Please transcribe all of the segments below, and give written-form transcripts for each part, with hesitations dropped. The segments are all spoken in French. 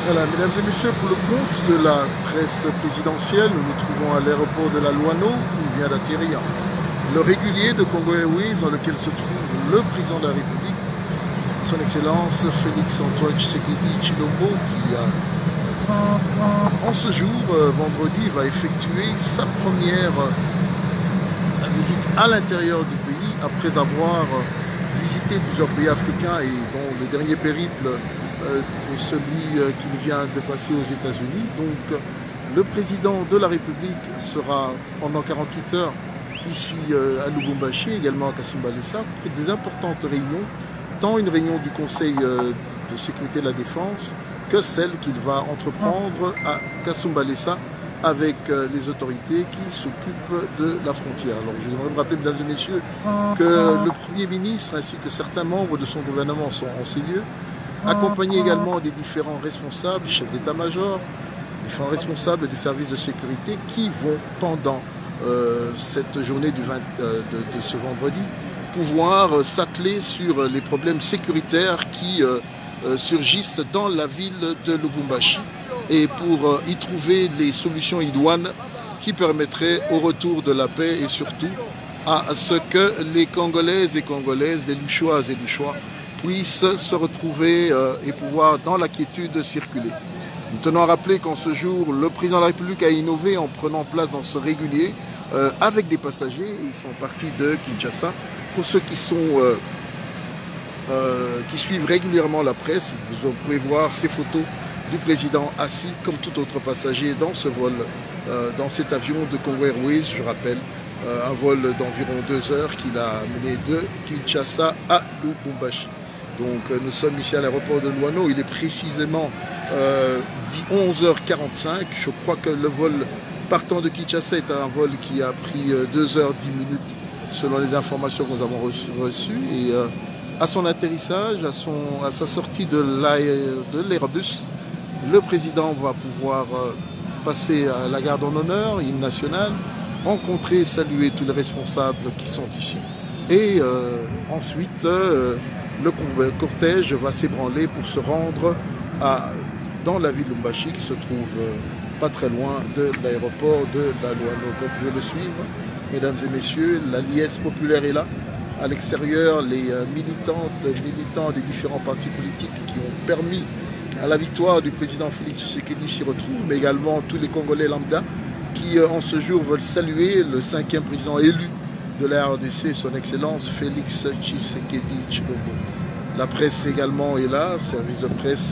Voilà, mesdames et messieurs, pour le compte de la presse présidentielle, nous nous trouvons à l'aéroport de la Luano, où vient d'atterrir le régulier de Congo Airways, dans lequel se trouve le président de la République, son Excellence Félix Antoine Tshisekedi Tshilombo, qui, en ce jour, vendredi, va effectuer sa première visite à l'intérieur du pays, après avoir visité plusieurs pays africains et dont le dernier périple est celui qu'il vient de passer aux États-Unis. Donc le président de la République sera pendant 48 heures ici à Lubumbashi, également à Kasumbalesa, pour des importantes réunions, tant une réunion du Conseil de sécurité de la défense que celle qu'il va entreprendre à Kasumbalesa avec les autorités qui s'occupent de la frontière. Alors je voudrais vous rappeler, mesdames et messieurs, que le Premier ministre ainsi que certains membres de son gouvernement sont en ces lieux, accompagné également des différents responsables, chefs d'état-major, différents responsables des services de sécurité qui vont pendant cette journée de ce vendredi pouvoir s'atteler sur les problèmes sécuritaires qui surgissent dans la ville de Lubumbashi et pour y trouver les solutions idoines qui permettraient au retour de la paix et surtout à ce que les Congolaises et Congolaises, les Luchoises et Luchois puissent se retrouver et pouvoir dans la quiétude circuler. Nous tenons à rappeler qu'en ce jour, le président de la République a innové en prenant place dans ce régulier avec des passagers. Ils sont partis de Kinshasa. Pour ceux qui suivent régulièrement la presse, vous pouvez voir ces photos du président assis comme tout autre passager dans ce vol, dans cet avion de Congo Airways, je rappelle, un vol d'environ 2 heures qu'il a mené de Kinshasa à Lubumbashi. Donc nous sommes ici à l'aéroport de Luano, il est précisément 11h45. Je crois que le vol partant de Kinshasa est un vol qui a pris 2h10 selon les informations que nous avons reçues. Et à son atterrissage, à sa sortie de l'Airbus, le président va pouvoir passer à la garde en honneur, hymne national, rencontrer, saluer tous les responsables qui sont ici. Et ensuite, le cortège va s'ébranler pour se rendre dans la ville de Lubumbashi qui se trouve pas très loin de l'aéroport de la Luano. Comme vous pouvez le suivre, mesdames et messieurs, la liesse populaire est là. À l'extérieur, les militants des différents partis politiques qui ont permis à la victoire du président Félix Tshisekedi s'y retrouvent, mais également tous les Congolais lambda qui en ce jour veulent saluer le 5e président élu de la RDC, son Excellence Félix Tshisekedi Tshilombo. La presse également est là, service de presse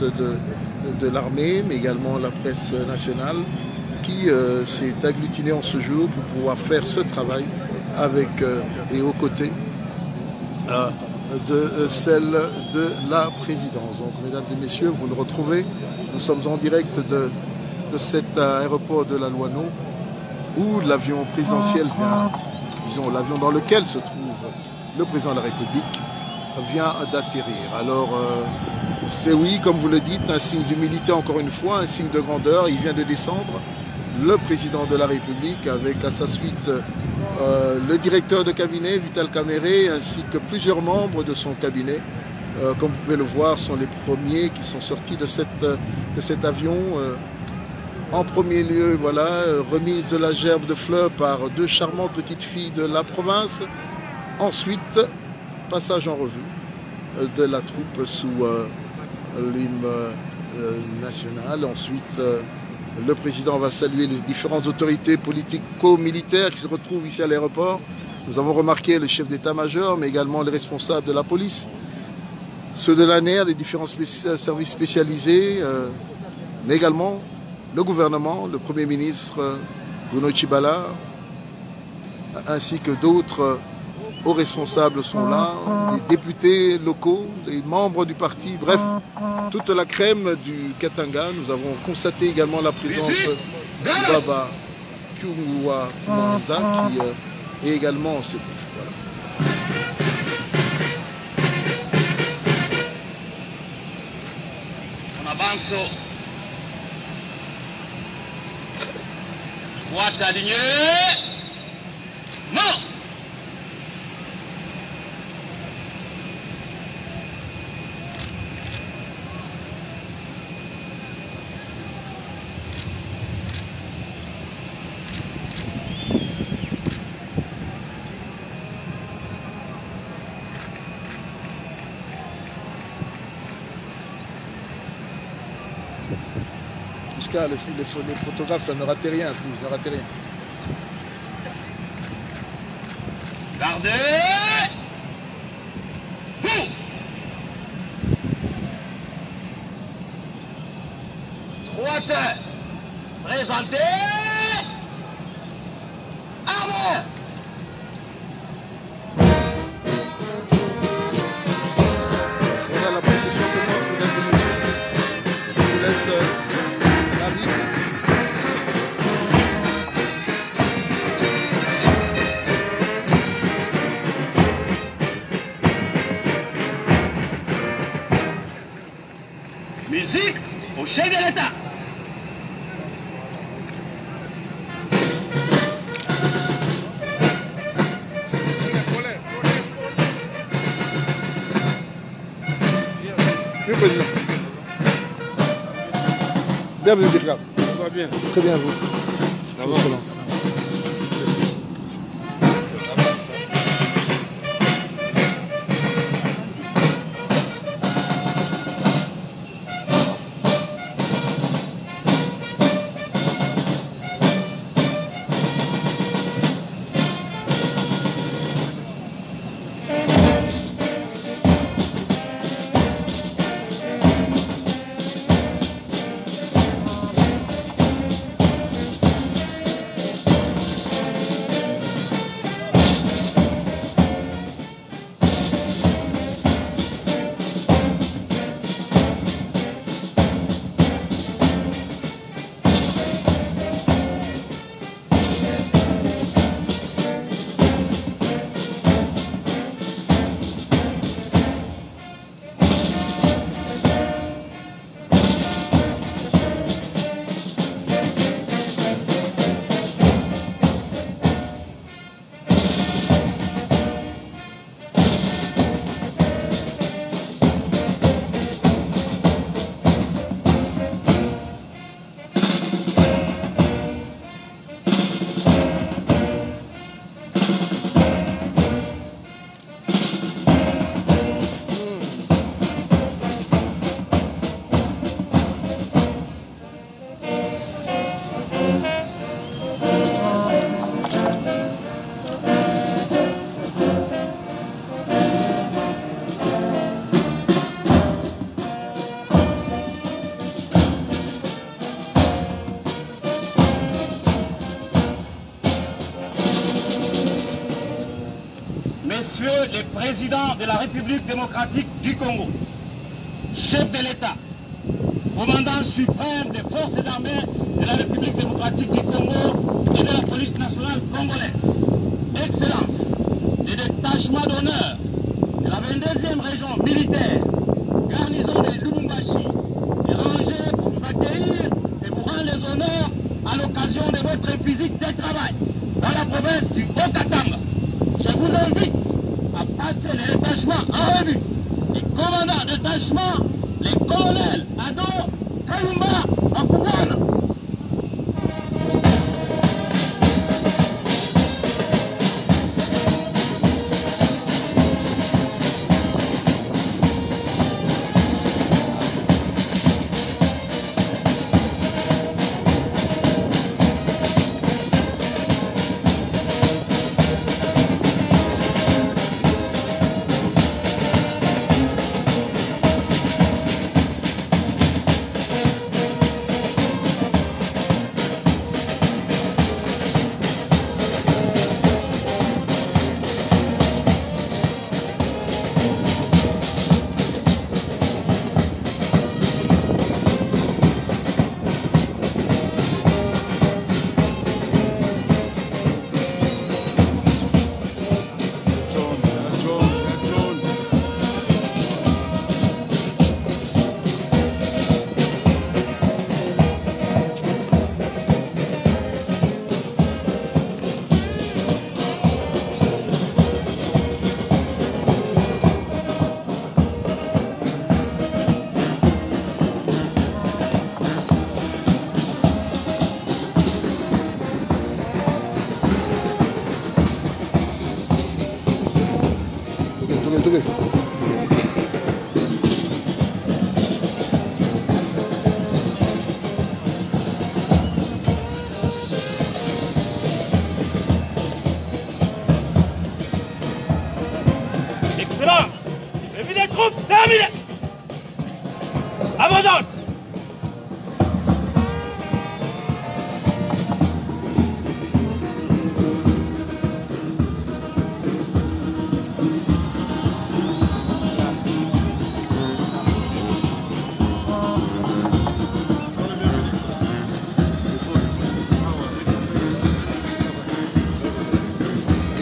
de l'armée, mais également la presse nationale qui s'est agglutinée en ce jour pour pouvoir faire ce travail avec et aux côtés de celle de la présidence. Donc mesdames et messieurs, vous le retrouvez, nous sommes en direct de cet aéroport de la Luano où l'avion présidentiel vient, disons l'avion dans lequel se trouve le président de la République vient d'atterrir. Alors c'est oui, comme vous le dites, un signe d'humilité encore une fois, un signe de grandeur. Il vient de descendre, le président de la République, avec à sa suite le directeur de cabinet, Vital Kamerhe, ainsi que plusieurs membres de son cabinet. Comme vous pouvez le voir, sont les premiers qui sont sortis de cet avion. En premier lieu, voilà, remise de la gerbe de fleurs par 2 charmantes petites filles de la province. Ensuite, passage en revue de la troupe sous l'hymne national. Ensuite, le président va saluer les différentes autorités politico-militaires qui se retrouvent ici à l'aéroport. Nous avons remarqué le chef d'état-major, mais également les responsables de la police, ceux de l'ANR, les différents services spécialisés, mais également le gouvernement, le Premier ministre Bruno Tshibala, ainsi que d'autres hauts responsables sont là, les députés locaux, les membres du parti, bref, toute la crème du Katanga. Nous avons constaté également la présence de Baba Kyungwa Mwanza qui est également... Voilà. On avance. Droite alignée. Non. Jusqu'à les photographes là, ne ratez rien, please, ne ratez rien. Gardez. Cours. 3 terres. Présentez. Armée. Voilà, la procession commence, mesdames et messieurs. Je vous laisse la vie. Musique au chef de l'État. Oui, président. Bienvenue, Dirkab. Ça va bien. Très bien, vous. Ça Je va. vous lance. Messieurs les présidents de la République démocratique du Congo, chef de l'État, commandant suprême des forces armées de la République démocratique du Congo et de la police nationale congolaise, Excellences, les détachements d'honneur de la 22e région militaire, garnison de Lubumbashi, est rangé pour vous accueillir et vous rendre les honneurs à l'occasion de votre visite de travail dans la province du Haut-Katanga. Je vous invite à passer les détachements en revue. Les commandants de détachement, les colonels Ado, Kayumba, Akubwana. À vos ordres.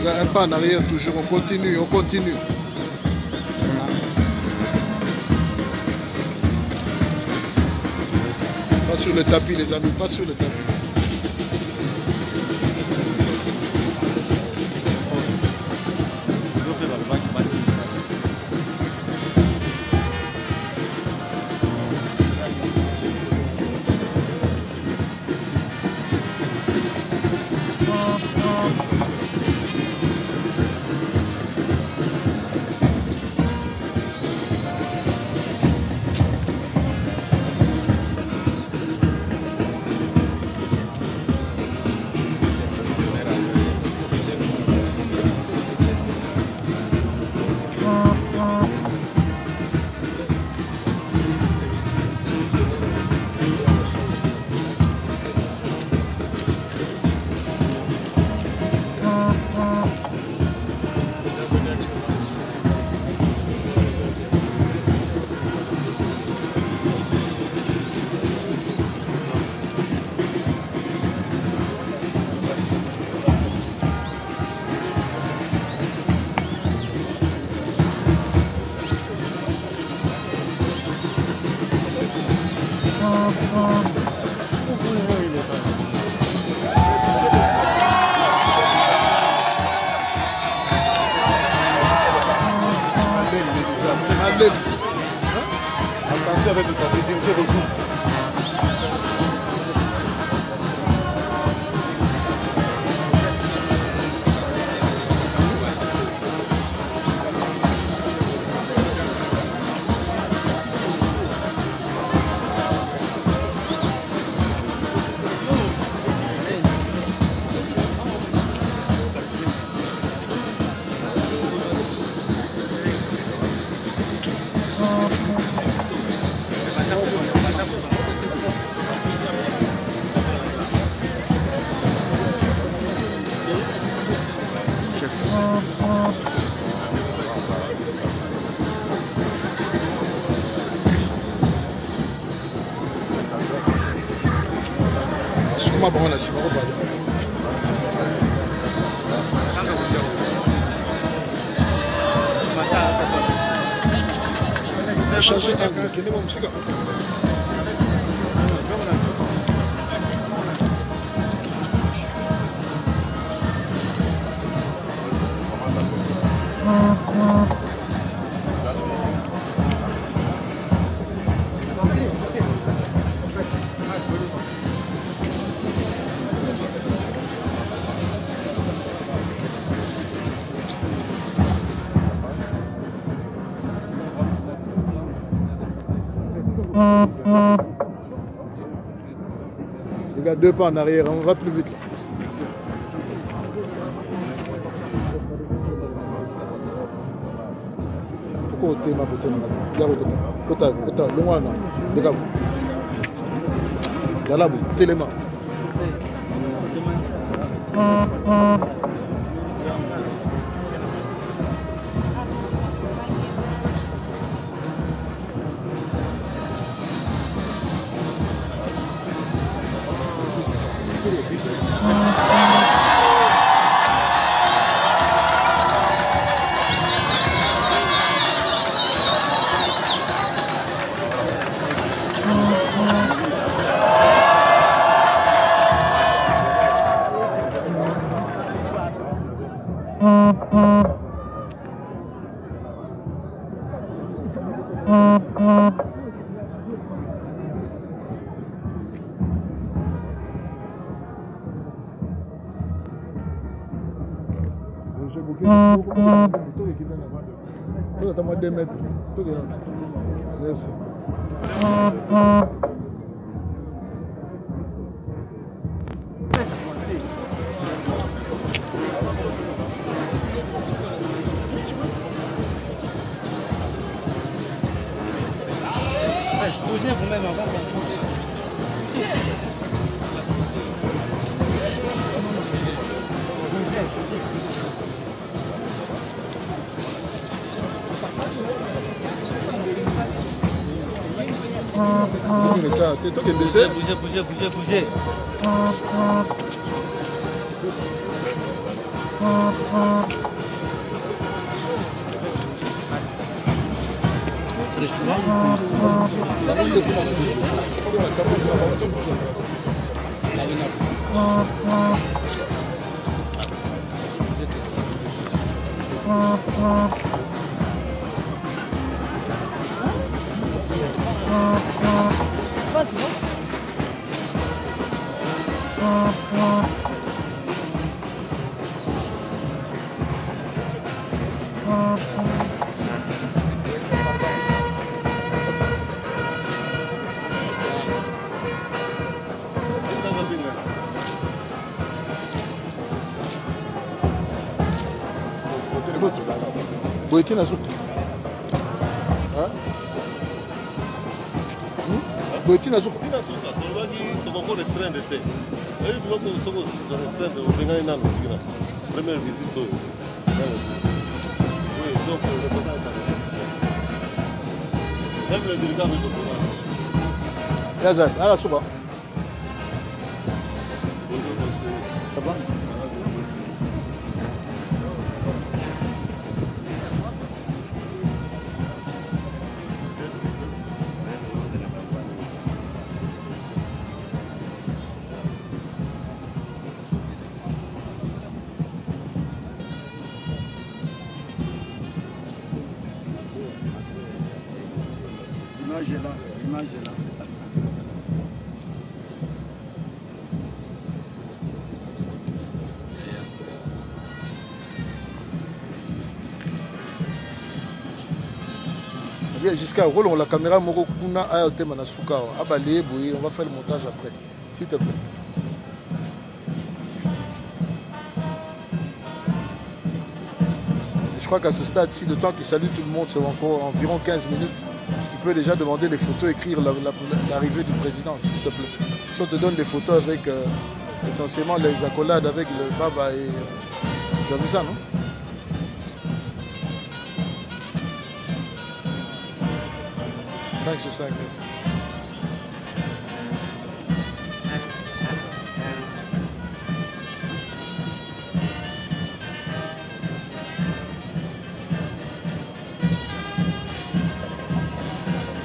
Un pas en arrière toujours, on continue, on continue. Pas sur le tapis les amis, pas sur le tapis. Attention avec le papier, c'est reçu. Sukuma bango na nsima kobala. Changer angle, kende mo musika. Regarde, 2 pas en arrière, on va plus vite là. Côté ma côté na côté loin là regarde là tellement Estamos 2 metros. Eso. bougez vous-même avant. Bougez. Boetina soupe. Hein? Boetina soupe. Tina suka, tobaki restreindre te. Oyi biloko soko restreindre obengani nano sikina. Première visite oyo. Oui, donc le président même le délicat veut te Yazan, à la soupe. Ça va? L'image est là. Bien, jusqu'à rôle, la caméra Moro Kuna a été Manasuka. On va faire le montage après. S'il te plaît. Je crois qu'à ce stade-ci, le temps qui salue tout le monde, c'est encore environ 15 minutes. Tu peux déjà demander les photos, écrire l'arrivée du président, s'il te plaît. Si on te donne des photos avec essentiellement les accolades avec le Baba et... tu as vu ça, non? « 5 sur 5, merci.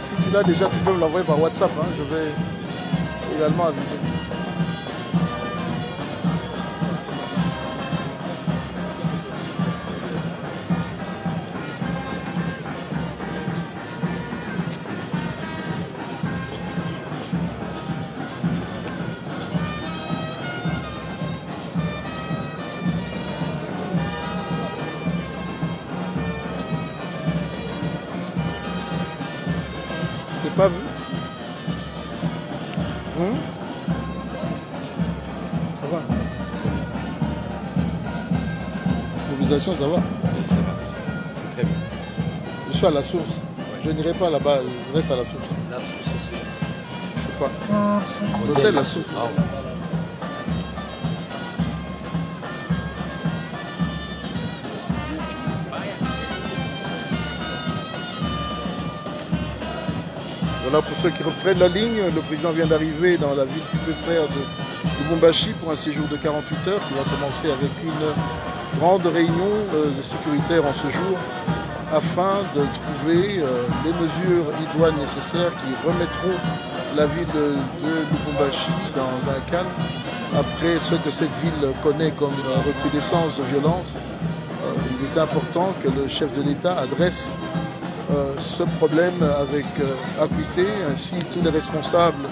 Si tu l'as déjà, tu peux me l'envoyer par WhatsApp. Hein. Je vais également aviser. T'es pas vu? Ça va? Mobilisation, ça va? Oui, ça va. C'est très bien. Je suis à la source. Ouais. Je n'irai pas là-bas, je reste à la source. La source aussi. Je sais pas. L'hôtel, la source. Ah, ouais. Voilà, pour ceux qui reprennent la ligne, le président vient d'arriver dans la ville pupéfère de Lubumbashi pour un séjour de 48 heures qui va commencer avec une grande réunion sécuritaire en ce jour afin de trouver les mesures idoines nécessaires qui remettront la ville de Lubumbashi dans un calme après ce que cette ville connaît comme recrudescence de violence. Il est important que le chef de l'État adresse ce problème avec acuité. Ainsi, tous les responsables,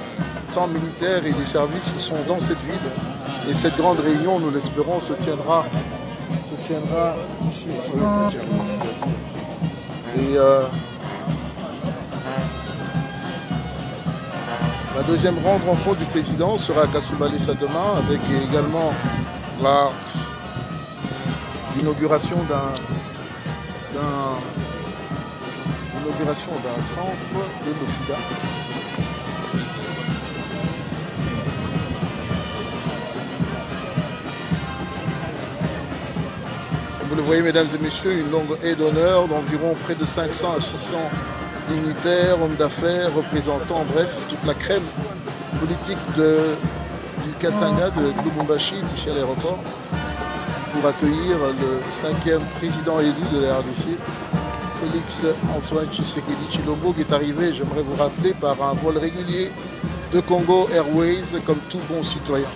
tant militaires et des services, sont dans cette ville. Et cette grande réunion, nous l'espérons, se tiendra ici. Et la deuxième grande rencontre du président sera à Kasumbalesa demain, avec également l'inauguration d'un centre de l'OFIDA voyez, mesdames et messieurs, une longue haie d'honneur d'environ près de 500 à 600 dignitaires, hommes d'affaires, représentants, bref, toute la crème politique du Katanga, de Lubumbashi, ici à l'aéroport, pour accueillir le 5e président élu de la RDC, Félix Antoine Tshisekedi Tshilombo, qui est arrivé, j'aimerais vous rappeler, par un vol régulier de Congo Airways, comme tout bon citoyen.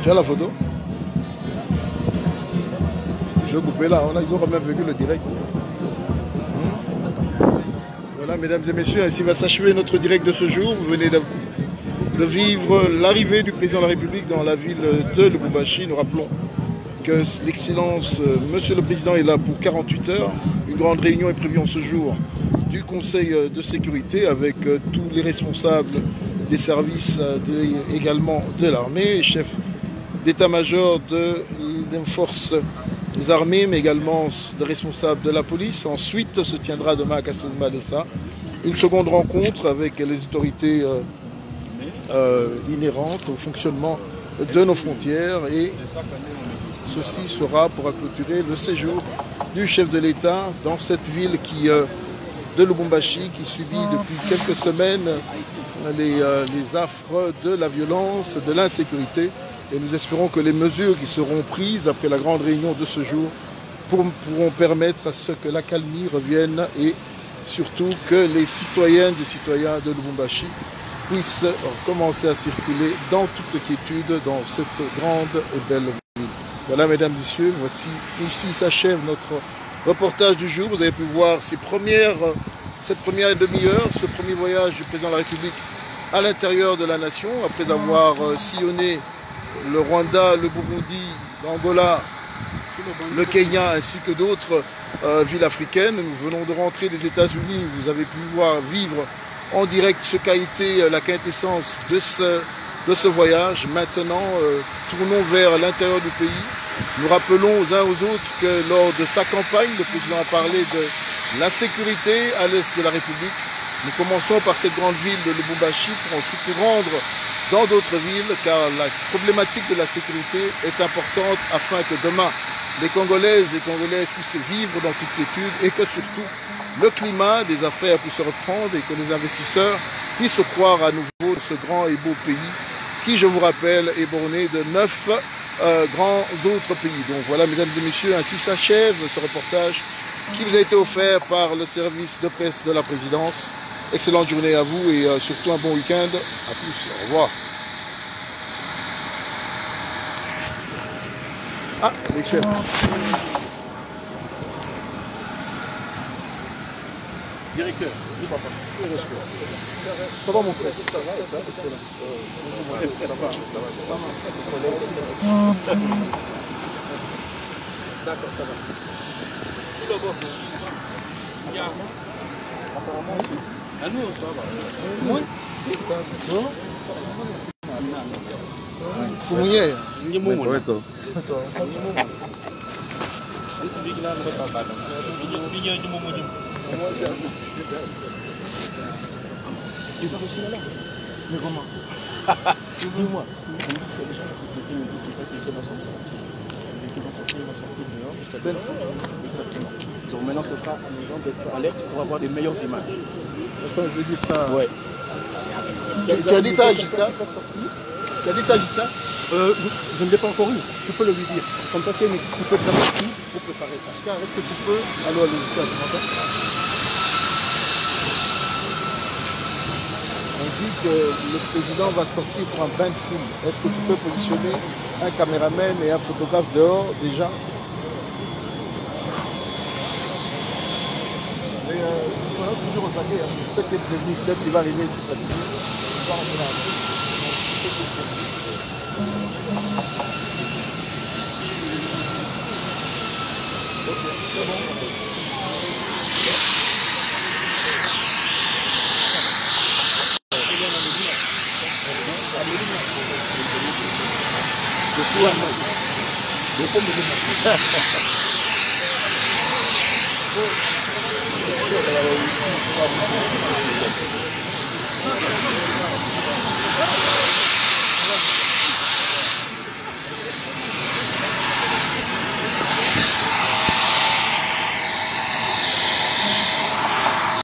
Tu as la photo? Je vais couper là, ils ont quand même vécu le direct. Voilà, mesdames et messieurs, ainsi va s'achever notre direct de ce jour. Vous venez de vivre l'arrivée du président de la République dans la ville de Lubumbashi. Nous rappelons que l'excellence, monsieur le président, est là pour 48 heures. Une grande réunion est prévue en ce jour du Conseil de sécurité avec tous les responsables des services également de l'armée, chefs d'état-major des forces armées, mais également des responsables de la police. Ensuite se tiendra demain à Kasumbalesa une seconde rencontre avec les autorités inhérentes au fonctionnement de nos frontières, et ceci sera pour clôturer le séjour du chef de l'État dans cette ville de Lubumbashi qui subit depuis quelques semaines les affres de la violence, de l'insécurité. Et nous espérons que les mesures qui seront prises après la grande réunion de ce jour pourront permettre à ce que l'accalmie revienne et surtout que les citoyennes et citoyens de Lubumbashi puissent commencer à circuler dans toute quiétude dans cette grande et belle ville. Voilà, mesdames et messieurs, voici, ici s'achève notre reportage du jour. Vous avez pu voir cette première demi-heure, ce premier voyage du président de la République à l'intérieur de la nation, après avoir sillonné le Rwanda, le Burundi, l'Angola, le Kenya ainsi que d'autres villes africaines. Nous venons de rentrer des États-Unis. Vous avez pu vivre en direct ce qu'a été la quintessence de ce voyage. Maintenant, tournons vers l'intérieur du pays. Nous rappelons aux uns aux autres que lors de sa campagne, le président a parlé de la sécurité à l'est de la République. Nous commençons par cette grande ville de Lubumbashi pour ensuite nous rendre dans d'autres villes, car la problématique de la sécurité est importante afin que demain, les Congolaises et Congolaises puissent vivre dans toute quiétude et que surtout le climat des affaires puisse se reprendre et que les investisseurs puissent croire à nouveau ce grand et beau pays qui, je vous rappelle, est borné de 9 grands autres pays. Donc voilà, mesdames et messieurs, ainsi s'achève ce reportage qui vous a été offert par le service de presse de la présidence. Excellente journée à vous et surtout un bon week-end. À plus, au revoir. Ah, les chefs. Directeur. Oui, papa. Ça va, mon frère? Ça va, d'accord, ça va. Apparemment, À nous, ça va. Fumouye. Tu vas aussi là-là. Mais comment? Dis-moi. Les gens de sécurité me disent qu'il va sortir. Il va sortir dehors. C'est belle fou. Exactement. Donc maintenant, ce sera les gens d'être alertes pour avoir des meilleures images. Je veux dire ça. Ouais. Tu as dit ça à Giscard? Tu as dit ça à Giscard? Je ne l'ai pas encore eu. Tu peux le lui dire. Comme ça, c'est une équipe qui peut être sortie pour préparer ça. Giscard, est-ce que tu peux... Allô, Giscard, tu m'entends? On dit que le président va sortir pour un bain de foule. Est-ce que tu peux positionner un caméraman et un photographe dehors déjà? Mais on a toujours au paquet. Peut-être qu'il est prévenu, peut-être qu'il va arriver ici près d'ici. On va rentrer dans la rue. Ok, c'est bon. De quoi